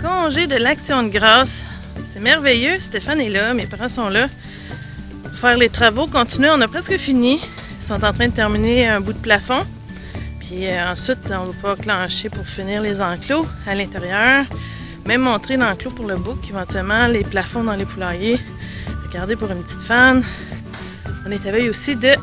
Congé de l'Action de grâce. C'est merveilleux. Stéphane est là, mes parents sont là pour faire les travaux. Continuer, on a presque fini. Ils sont en train de terminer un bout de plafond. Puis ensuite, on va pouvoir clencher pour finir les enclos à l'intérieur. Même montrer l'enclos pour le bouc, éventuellement les plafonds dans les poulaillers. Regardez pour une petite fan. On est à veille aussi de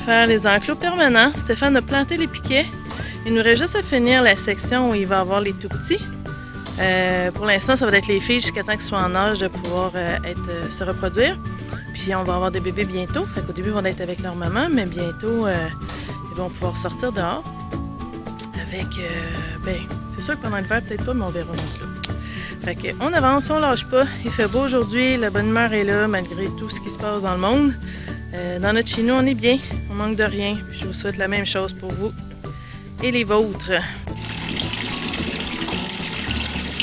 faire les enclos permanents. Stéphane a planté les piquets. Il nous reste juste à finir la section où il va avoir les tout petits. Pour l'instant, ça va être les filles jusqu'à temps qu'ils soient en âge de pouvoir se reproduire. Puis on va avoir des bébés bientôt. Fait qu'au début, ils vont être avec leur maman, mais bientôt, ils vont pouvoir sortir dehors. Avec, c'est sûr que pendant l'hiver, peut-être pas, mais on verra dans cela. Fait qu'on avance, on lâche pas. Il fait beau aujourd'hui, la bonne humeur est là, malgré tout ce qui se passe dans le monde. Dans notre chez nous, on est bien, on manque de rien. Puis je vous souhaite la même chose pour vous et les vôtres.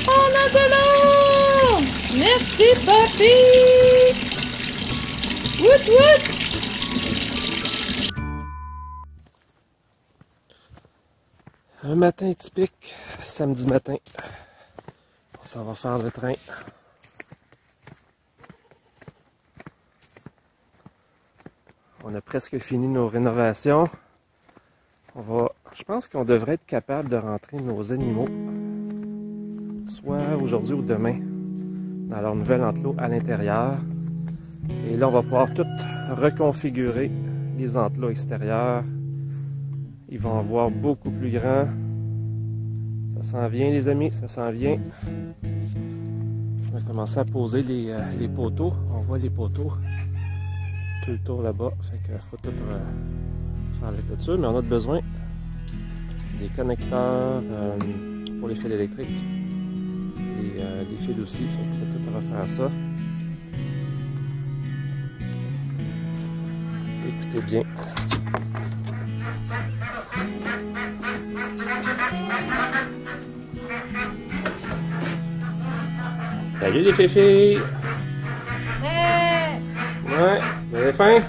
On a de l'eau! Merci, papy! Wout wout! Un matin typique, samedi matin. On s'en va faire le train. On a presque fini nos rénovations. Je pense qu'on devrait être capable de rentrer nos animaux, soit aujourd'hui ou demain, dans leur nouvel enclos à l'intérieur. Et là, on va pouvoir tout reconfigurer les enclos extérieurs. Ils vont avoir beaucoup plus grand. Ça s'en vient, les amis, ça s'en vient. On va commencer à poser les poteaux. On voit les poteaux tout le tour là-bas. Fait qu'il faut tout faire la clôture, mais on a besoin des connecteurs pour les fils électriques. Les fils aussi, fait qu'il faut tout refaire ça. Écoutez bien. Salut les féfés! Ouais, vous avez faim?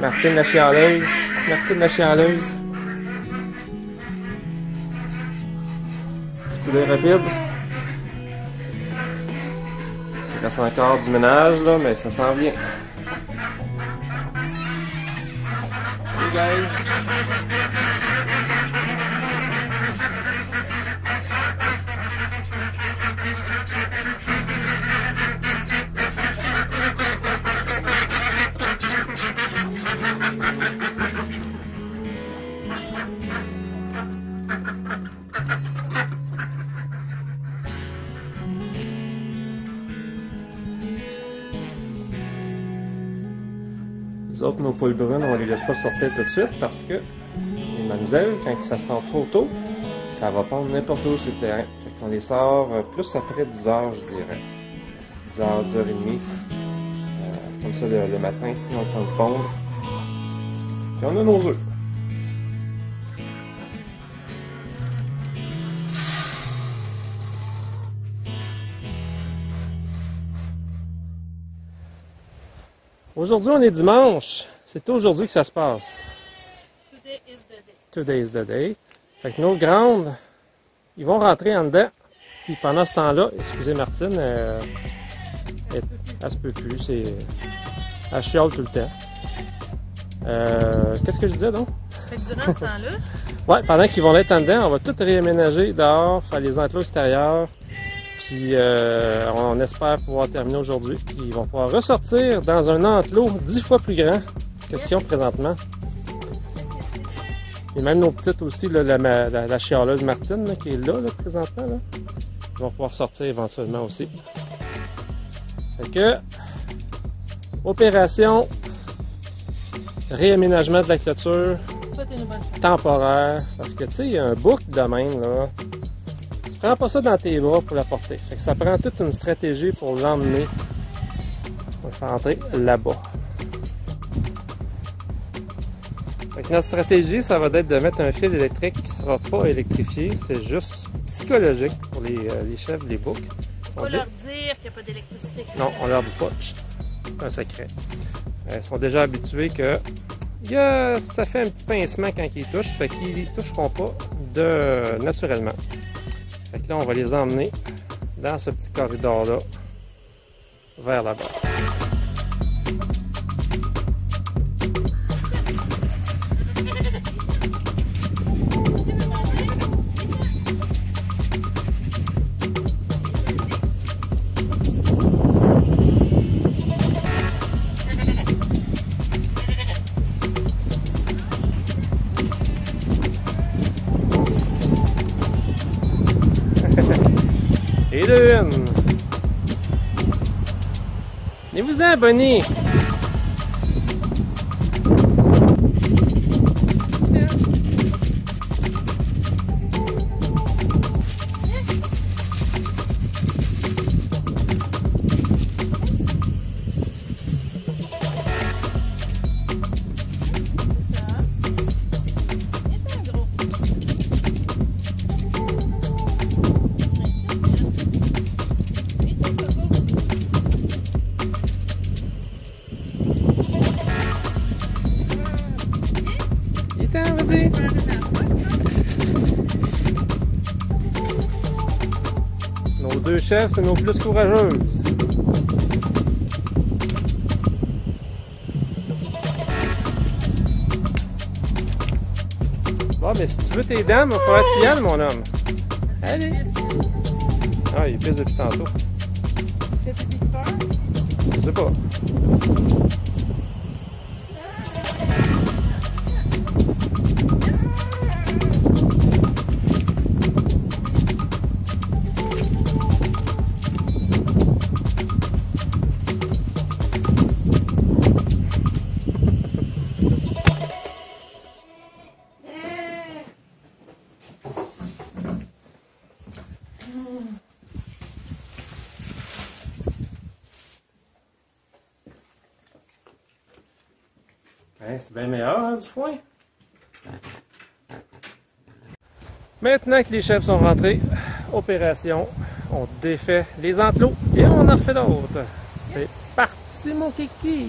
Martine la chialeuse. Martine la chialeuse. Petit coup d'œil rapide. Il reste encore du ménage là, mais ça s'en vient. Hey guys! Les autres, nos poules brunes, on les laisse pas sortir tout de suite parce que les mamzelles, quand ça sort trop tôt, ça va pondre n'importe où sur le terrain. Fait qu'on les sort plus après 10 h, je dirais. 10 h, 10 h 30. Comme ça, le matin, ils ont le temps de pondre. Puis on a nos œufs. Aujourd'hui, on est dimanche. C'est aujourd'hui que ça se passe. Today is the day. Today is the day. Fait que nos grandes, ils vont rentrer en dedans. Puis pendant ce temps-là, excusez Martine, elle se peut plus. Elle chiale tout le temps. Qu'est-ce que je disais donc? Fait que durant ce temps-là, Ouais, pendant qu'ils vont être en dedans, on va tout réaménager dehors, faire les enclos extérieurs. Puis on espère pouvoir terminer aujourd'hui. Puis ils vont pouvoir ressortir dans un enclos 10 fois plus grand que ce qu'ils ont présentement. Et même nos petites aussi, là, la chialeuse Martine là, qui est là, présentement. Là. Ils vont pouvoir sortir éventuellement aussi. Fait que, opération, réaménagement de la clôture, temporaire. Parce que tu sais, il y a un bouc de même, là. Tu prends pas ça dans tes bras pour la porter. Fait que ça prend toute une stratégie pour l'emmener. On va faire entrer là-bas. Notre stratégie, ça va être de mettre un fil électrique qui ne sera pas électrifié. C'est juste psychologique pour les chèvres, les boucs. On va leur dire qu'il n'y a pas d'électricité. Non, on leur dit pas. C'est un secret. Ils sont déjà habitués que ça fait un petit pincement quand ils touchent, fait qu'ils ne toucheront pas naturellement. Fait que là, on va les emmener dans ce petit corridor-là vers là-bas. Et de une. Venez-vous-en, Bonnie. Vas-y. Nos deux chefs, c'est nos plus courageuses. Bon, mais si tu veux tes dames, il va falloir que tu y ailles, mon homme. Allez. Ah, il pisse depuis tantôt. C'est pipi de peur? Je sais pas. C'est bien meilleur, hein, du foin. Maintenant que les chefs sont rentrés, opération, on défait les enclos et on en refait d'autres. C'est parti, mon kiki!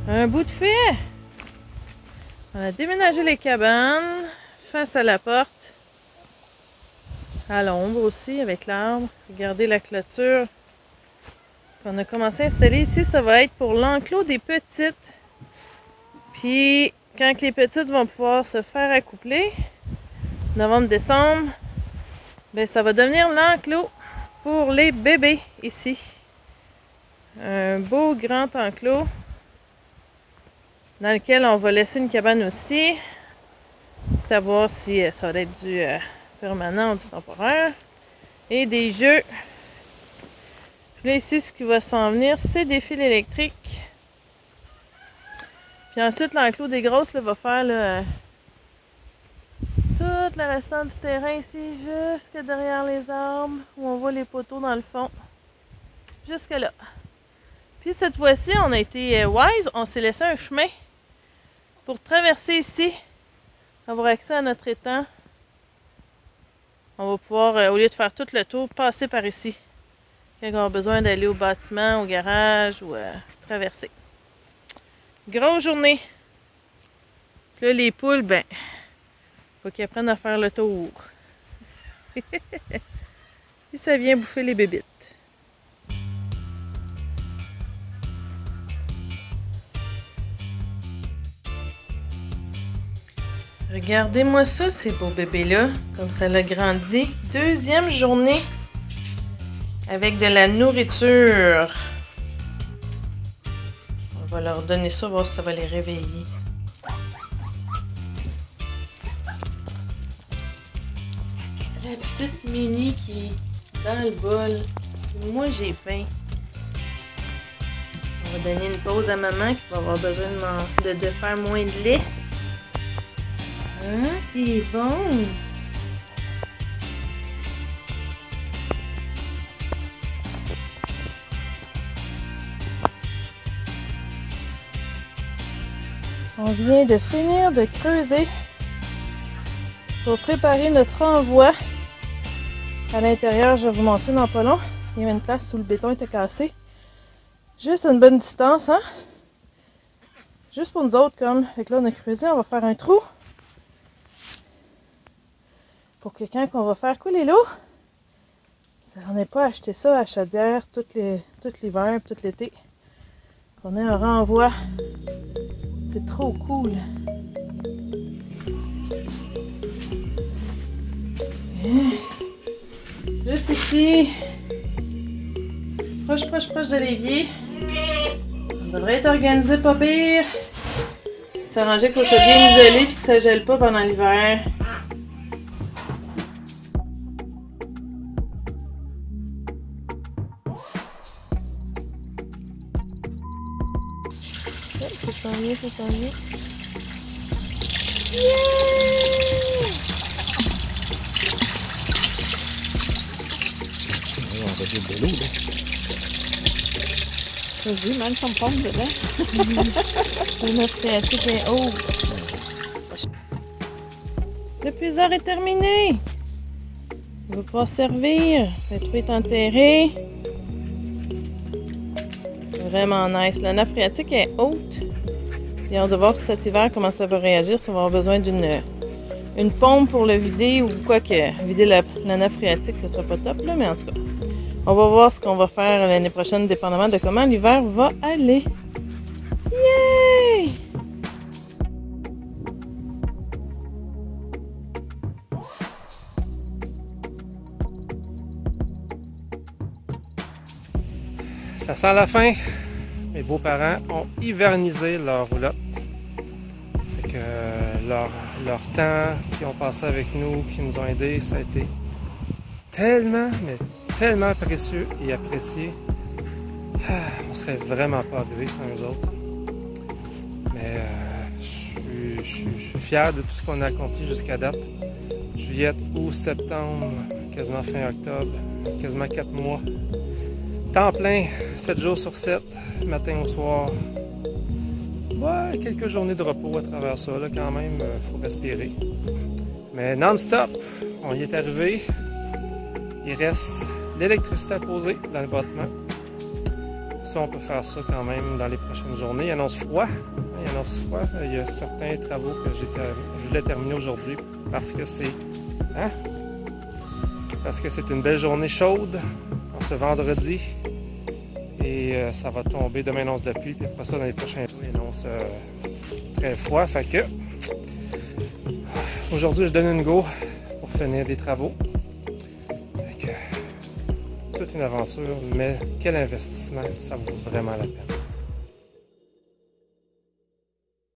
Un bout de fait! On a déménagé les cabanes face à la porte, à l'ombre aussi avec l'arbre. Regardez la clôture qu'on a commencé à installer ici. Ça va être pour l'enclos des petites. Puis quand les petites vont pouvoir se faire accoupler, novembre-décembre, ben ça va devenir l'enclos pour les bébés ici. Un beau grand enclos dans lequel on va laisser une cabane aussi. C'est à voir si ça va être du permanent ou du temporaire. Et des jeux. Puis là ici, ce qui va s'en venir, c'est des fils électriques. Puis ensuite, l'enclos des grosses là, va faire là, tout le restant du terrain ici, jusque derrière les arbres, où on voit les poteaux dans le fond. Jusque là. Puis cette fois-ci, on a été wise, on s'est laissé un chemin pour traverser ici, avoir accès à notre étang. On va pouvoir, au lieu de faire tout le tour, passer par ici. Quand on a besoin d'aller au bâtiment, au garage ou traverser. Grosse journée. Puis là, les poules, ben, faut qu'ils apprennent à faire le tour. Puis ça vient bouffer les bébites. Regardez-moi ça, ces beaux bébés-là, comme ça l'a grandi. Deuxième journée avec de la nourriture. On va leur donner ça, voir si ça va les réveiller. La petite Minnie qui est dans le bol. Moi, j'ai faim. On va donner une pause à maman qui va avoir besoin de faire moins de lait. Ah, c'est bon! On vient de finir de creuser pour préparer notre envoi. À l'intérieur, je vais vous montrer dans pas long. Il y avait une place où le béton était cassé. Juste à une bonne distance, hein? Juste pour nous autres, comme. Fait que là, on a creusé, on va faire un trou. Pour que quand on va faire couler l'eau, on n'ait pas acheté ça à Chaudière tout l'hiver et tout l'été. On ait un renvoi. C'est trop cool. Juste ici. Proche de l'évier. On devrait être organisé pas pire. S'arranger que ça soit bien isolé et que ça gèle pas pendant l'hiver. Ça sent mieux, ça sent mieux. Yeah! On va dire de l'eau, là. Vas-y, même ça me pompe dedans. Le phréatique est haut. Le puiseur est terminé. On va pouvoir servir. Le trou est enterré. Vraiment nice. La nappe phréatique est haute. Et on va voir cet hiver comment ça va réagir. Si on va avoir besoin d'une pompe pour le vider ou quoi que vider la nappe phréatique, ce sera pas top là, mais en tout cas. On va voir ce qu'on va faire l'année prochaine, dépendamment de comment l'hiver va aller. Yay! Ça sent la fin. Mes beaux-parents ont hivernisé leur roulotte. Fait que leur temps qu'ils ont passé avec nous, qui nous ont aidés, ça a été tellement, mais tellement précieux et apprécié. On serait vraiment pas arrivé sans eux autres. Mais je suis fier de tout ce qu'on a accompli jusqu'à date. Juillet, août, septembre, quasiment fin octobre, quasiment 4 mois. Temps plein, 7 jours sur 7, matin au soir. Ouais, quelques journées de repos à travers ça, là, quand même, faut respirer. Mais non-stop, on y est arrivé. Il reste l'électricité à poser dans le bâtiment. Ça, on peut faire ça quand même dans les prochaines journées. Il annonce froid. Il y a certains travaux que je voulais terminer aujourd'hui parce que c'est... Hein? Parce que c'est une belle journée chaude. Ce vendredi. Et ça va tomber demain, annonce de pluie. Puis après ça, dans les prochains jours, il annonce très froid. Fait que... Aujourd'hui, je donne une go pour finir des travaux. Toute une aventure, mais quel investissement, ça vaut vraiment la peine.